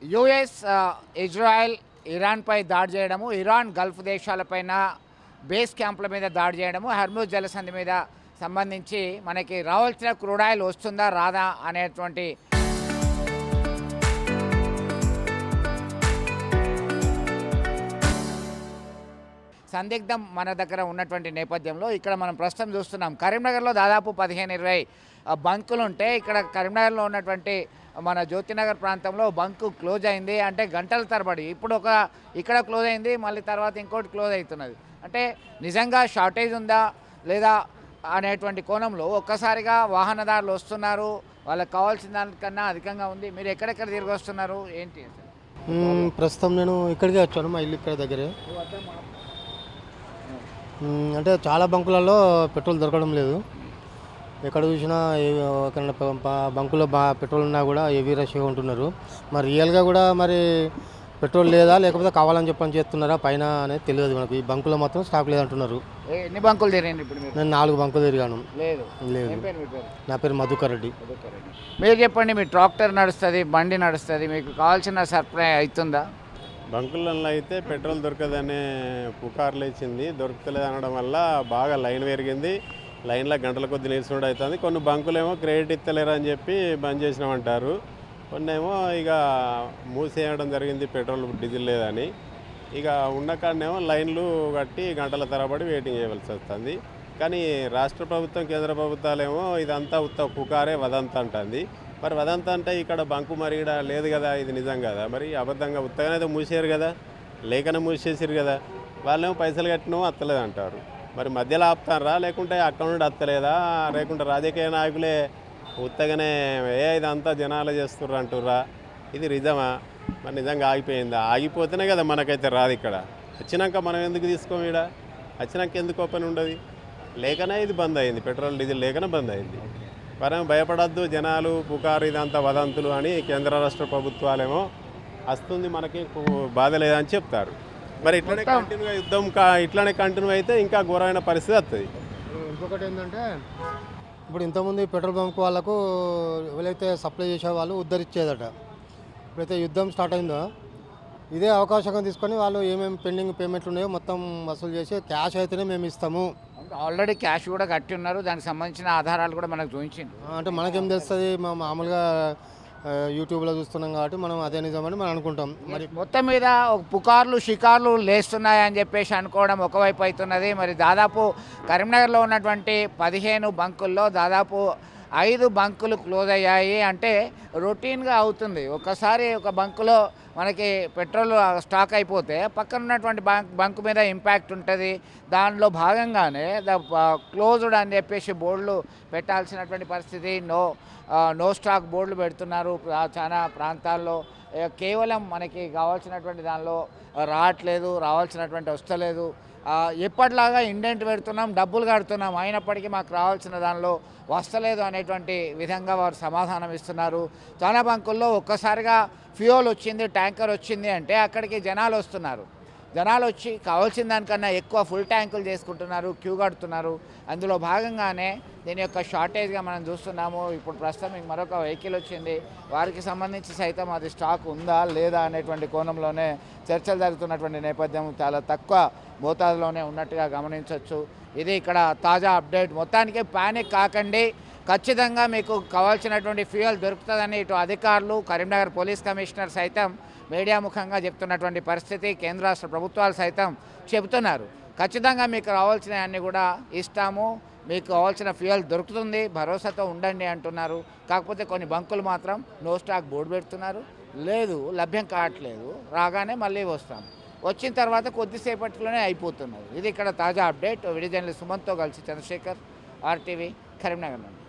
US, Israel ఇరాన్పై దాడి చేయడము, Iran Gulf దేశాలపైన base క్యాంపుల మీద దాడి చేయడము, హర్మూజ్ జలసంధి మీద సంబంధించి మనకి రావాల్సిన క్రూడ్ ఆయిల్ వస్తుందా రాదా అనేటువంటి సందిగ్ధం మన దగ్గర ఉన్నటువంటి నేపథ్యంలో ఇక్కడ మనం ప్రస్తుతం చూస్తున్నాం. కరీంనగర్లో దాదాపు 15-20 బంకులు ఉంటే ఇక్కడ కరీంనగర్లో ఉన్నటువంటి మన జ్యోతినగర్ ప్రాంతంలో బంకు క్లోజ్ అయింది. అంటే గంటల తరబడి ఇప్పుడు ఇక్కడ క్లోజ్ అయింది, మళ్ళీ తర్వాత ఇంకోటి క్లోజ్ అవుతున్నది. అంటే నిజంగా షార్టేజ్ ఉందా లేదా అనేటువంటి కోణంలో ఒక్కసారిగా వాహనదారులు వస్తున్నారు, వాళ్ళకి కావాల్సిన దానికన్నా అధికంగా ఉంది. మీరు ఎక్కడెక్కడ తిరిగి వస్తున్నారు ఏంటి? ప్రస్తుతం నేను ఇక్కడికే వచ్చాను, మా ఇల్లు ఇక్కడ దగ్గరే. అంటే చాలా బంకులలో పెట్రోల్ దొరకడం లేదు. ఎక్కడ చూసినా బంకులో పెట్రోల్ ఉన్నా కూడా హెవీ రష్గా ఉంటున్నారు. మరి రియల్గా కూడా మరి పెట్రోల్ లేదా లేకపోతే కావాలని చెప్పని చేస్తున్నారా పైన అనేది తెలియదు మనకు. ఈ బంకులో మాత్రం స్టాక్ లేదంటున్నారు. ఎన్ని బంకులు తిరిగారు ఇప్పుడు? నేను 4 బంకులు తిరిగాను. లేదు. నా పేరు మధుకర్ రెడ్డి. మీరు చెప్పండి, మీ ట్రాక్టర్ నడుస్తుంది, బండి నడుస్తుంది, మీకు కావాల్సిన సప్లై అవుతుందా? బంకులలో అయితే పెట్రోల్ దొరకదనే పుకార్లు ఇచ్చింది, దొరుకుతలేదు అనడం వల్ల బాగా లైన్ పెరిగింది. లైన్లో గంటల కొద్ది నిలిచినట్టు అవుతుంది. కొన్ని బంకులేమో క్రెడిట్ ఇస్తలేరు అని చెప్పి బంద్ చేసినామంటారు. కొన్ని ఏమో ఇక మూసేయడం జరిగింది, పెట్రోల్ డీజిల్ లేదని. ఇక ఉన్న కాడనేమో లైన్లు కట్టి గంటల తరబడి వెయిటింగ్ చేయవలసి వస్తుంది. కానీ రాష్ట్ర ప్రభుత్వం, కేంద్ర ప్రభుత్వాలేమో ఇదంతా ఉత్త పుకారే వదంతా అంటుంది. మరి వదంతా అంటే ఇక్కడ బంకు మరి ఇక్కడ లేదు కదా, ఇది నిజం కదా? మరి అబద్ధంగా ఉత్తగానే మూసేయరు కదా, లేకనే మూసేసారు కదా. వాళ్ళేమో పైసలు కట్టినో అత్తలేదు అంటారు. మరి మధ్యలో ఆపుతారా, లేకుంటే అక్కడ నుండి అత్తలేదా, లేకుంటే రాజకీయ నాయకులే ఉత్తగానే ఇదంతా జనాలు చేస్తుర్రు అంటుర్రా? ఇది నిజమా? మరి నిజంగా ఆగిపోయిందా? ఆగిపోతేనే కదా మనకైతే రాదు. ఇక్కడ వచ్చినాక మనం ఎందుకు తీసుకోము? ఇక్కడ వచ్చినాక ఎందుకు ఓపెన్ ఉండదు? లేకనే ఇది బంద్ అయింది, పెట్రోల్ డీజిల్ లేకనే బంద్ అయింది. మనం భయపడద్దు, జనాలు పుకారు ఇదంతా వదంతులు అని కేంద్ర రాష్ట్ర ప్రభుత్వాలేమో వస్తుంది, మనకి బాధ లేదని చెప్తారు. మరి ఇట్లనే కంటిన్యూ యుద్ధం ఇట్లనే కంటిన్యూ అయితే ఇంకా ఘోరమైన పరిస్థితి వస్తుంది. ఇంకొకటి ఏంటంటే ఇప్పుడు ఇంతకుముందు పెట్రోల్ బంక్ వాళ్ళకు ఎవరైతే సప్లై చేసే వాళ్ళు ఉద్ధరించేదట. ఇప్పుడైతే యుద్ధం స్టార్ట్ అయిందో ఇదే అవకాశంగా తీసుకొని వాళ్ళు ఏమేమి పెండింగ్ పేమెంట్లు ఉన్నాయో మొత్తం వసూలు చేసి క్యాష్ అయితేనే మేము ఇస్తాము. ఆల్రెడీ క్యాష్ కూడా కట్టి ఉన్నారు, దానికి సంబంధించిన ఆధారాలు కూడా మనకు చూపించింది. అంటే మనకేం తెలుస్తుంది, మామూలుగా యూట్యూబ్లో చూస్తున్నాం కాబట్టి మనం అదే నిజమని మనం అనుకుంటాం. మరి మొత్తం మీద పుకార్లు షికార్లు లేస్తున్నాయని చెప్పేసి అనుకోవడం ఒకవైపు అవుతున్నది. మరి దాదాపు కరీంనగర్లో ఉన్నటువంటి 15 బంకుల్లో దాదాపు 5 బంకులు క్లోజ్ అయ్యాయి. అంటే రొటీన్గా అవుతుంది. ఒకసారి ఒక బంకులో మనకి పెట్రోల్ స్టాక్ అయిపోతే పక్కన ఉన్నటువంటి బంకు మీద ఇంపాక్ట్ ఉంటుంది. దానిలో భాగంగానే క్లోజ్డ్ అని చెప్పేసి బోర్డులు పెట్టాల్సినటువంటి పరిస్థితి, నో స్టాక్ బోర్డులు పెడుతున్నారు చాలా ప్రాంతాల్లో. కేవలం మనకి కావాల్సినటువంటి దానిలో రావాల్సినటువంటి వస్తలేదు. ఎప్పటిలాగా ఇండెంట్ పెడుతున్నాం, డబ్బులు కడుతున్నాం, అయినప్పటికీ మాకు రావాల్సిన దానిలో వస్తలేదు అనేటువంటి విధంగా వారు సమాధానం ఇస్తున్నారు. చాలా బంకుల్లో ఒక్కసారిగా ఫ్యూయల్ వచ్చింది, ట్యాంకర్ వచ్చింది అంటే అక్కడికి జనాలు వస్తున్నారు. జనాలు వచ్చి కావాల్సిన దానికన్నా ఎక్కువ ఫుల్ ట్యాంకులు చేసుకుంటున్నారు, క్యూ కడుతున్నారు. అందులో భాగంగానే దీని యొక్క షార్టేజ్గా మనం చూస్తున్నాము. ఇప్పుడు ప్రస్తుతం మరొక వెహికల్ వచ్చింది, వారికి సంబంధించి సైతం అది స్టాక్ ఉందా లేదా అనేటువంటి కోణంలోనే చర్చలు జరుగుతున్నటువంటి నేపథ్యం చాలా తక్కువ మోతాదులోనే ఉన్నట్టుగా గమనించవచ్చు. ఇది ఇక్కడ తాజా అప్డేట్. మొత్తానికి ప్యానిక్ కాకండి, ఖచ్చితంగా మీకు కావాల్సినటువంటి ఫ్యూయల్ దొరుకుతుందని ఇటు అధికారులు, కరీంనగర్ పోలీస్ కమిషనర్ సైతం మీడియా ముఖంగా చెప్తున్నటువంటి పరిస్థితి. కేంద్ర రాష్ట్ర ప్రభుత్వాలు సైతం చెబుతున్నారు, ఖచ్చితంగా మీకు రావాల్సినవన్నీ కూడా ఇస్తాము, మీకు కావాల్సిన ఫ్యూయల్ దొరుకుతుంది, భరోసాతో ఉండండి అంటున్నారు. కాకపోతే కొన్ని బంకులు మాత్రం నో స్టాక్ బోర్డు పెడుతున్నారు, లేదు లభ్యం కావట్లేదు, రాగానే మళ్ళీ వస్తాం, వచ్చిన తర్వాత కొద్దిసేపట్లోనే అయిపోతున్నది. ఇది ఇక్కడ తాజా అప్డేట్. వీడియో జర్నలిస్ట్ సుమంత్తో కలిసి చంద్రశేఖర్, RTV, కరీంనగర్ నుండి.